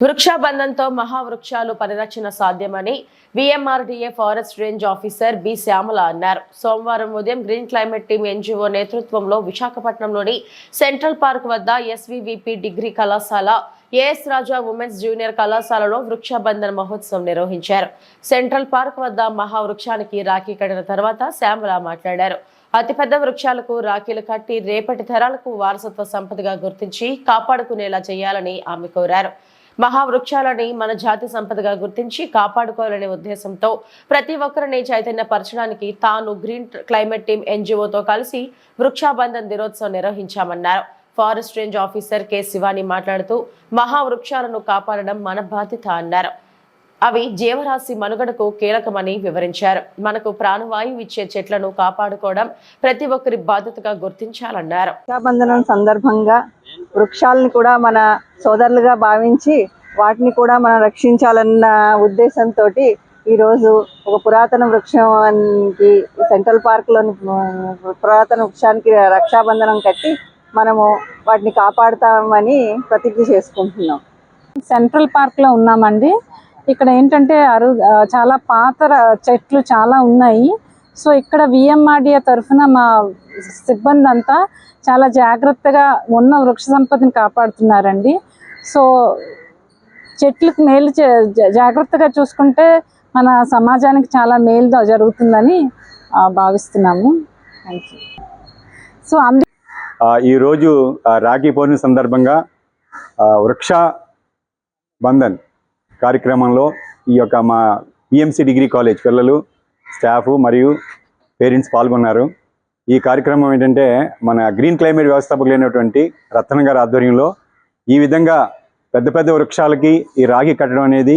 వృక్షాబంధంతో మహావృక్షాలు పరిరక్షణ సాధ్యమని VMRDA forest range officer B Shyamala అన్నారు. సోమవారం ఉదయం గ్రీన్ క్లైమేట్ టీమ్ ఎన్జీఓ నేతృత్వంలో విశాఖపట్నంలోని సెంట్రల్ పార్క్ వద్ద ఎస్వీవీపీ డిగ్రీ కళాశాల, ఏఎస్ రాజా ఉమెన్స్ జూనియర్ కళాశాలలో వృక్షాబంధన్ మహోత్సవం నిర్వహించారు. సెంట్రల్ పార్క్ వద్ద మహావృక్షానికి రాఖీ కట్టిన తర్వాత శ్యామల మాట్లాడారు. అతిపెద్ద వృక్షాలకు రాఖీలు కట్టి రేపటి తరాలకు వారసత్వ సంపదగా గుర్తించి కాపాడుకునేలా చేయాలని ఆమె కోరారు. మహావృక్షాలని మన జాతి సంపదగా గుర్తించి కాపాడుకోవాలనే ఉద్దేశంతో ప్రతి ఒక్కరిని చైతన్యపరచడానికి తాను గ్రీన్ క్లైమేట్ టీమ్ ఎన్జీఓతో కలిసి వృక్షాబంధన్ దినోత్సవం నిర్వహించామన్నారు. Forest range officer K Shivani మాట్లాడుతూ మహావృక్షాలను కాపాడడం మన బాధ్యత అన్నారు. అవి జీవరాశి మనుగడకు కీలకమని వివరించారు. మనకు ప్రాణవాయువు ఇచ్చే చెట్లను కాపాడుకోవడం ప్రతి ఒక్కరి బాధ్యతగా గుర్తించాలన్నారు. రక్షాబంధనం సందర్భంగా వృక్షాలను కూడా మన సోదరులుగా భావించి వాటిని కూడా మనం రక్షించాలన్న ఉద్దేశంతో ఈరోజు ఒక పురాతన వృక్షానికి సెంట్రల్ పార్క్లోని పురాతన వృక్షానికి రక్షాబంధనం కట్టి మనము వాటిని కాపాడుతామని ప్రతిజ్ఞ చేసుకుంటున్నాం. సెంట్రల్ పార్క్లో ఉన్నామండి. ఇక్కడ ఏంటంటే చాలా పాత చెట్లు చాలా ఉన్నాయి. సో ఇక్కడ విఎంఆర్డీఏ తరఫున మా సిబ్బంది అంతా చాలా జాగ్రత్తగా ఉన్న వృక్ష సంపదను కాపాడుతున్నారండి. సో చెట్లకు మేలు జాగ్రత్తగా చూసుకుంటే మన సమాజానికి చాలా మేలు జరుగుతుందని భావిస్తున్నాము. Thank you. సో ఈరోజు రాఖీ పౌర్ణమి సందర్భంగా వృక్ష బంధన్ కార్యక్రమంలో ఈ యొక్క మా పిఎంసి డిగ్రీ కాలేజ్ పిల్లలు, స్టాఫ్ మరియు పేరెంట్స్ పాల్గొన్నారు. ఈ కార్యక్రమం ఏంటంటే మన గ్రీన్ క్లైమేట్ వ్యవస్థాపకులైనటువంటి రత్న గారి ఆధ్వర్యంలో ఈ విధంగా పెద్ద పెద్ద వృక్షాలకి ఈ రాఖీ కట్టడం అనేది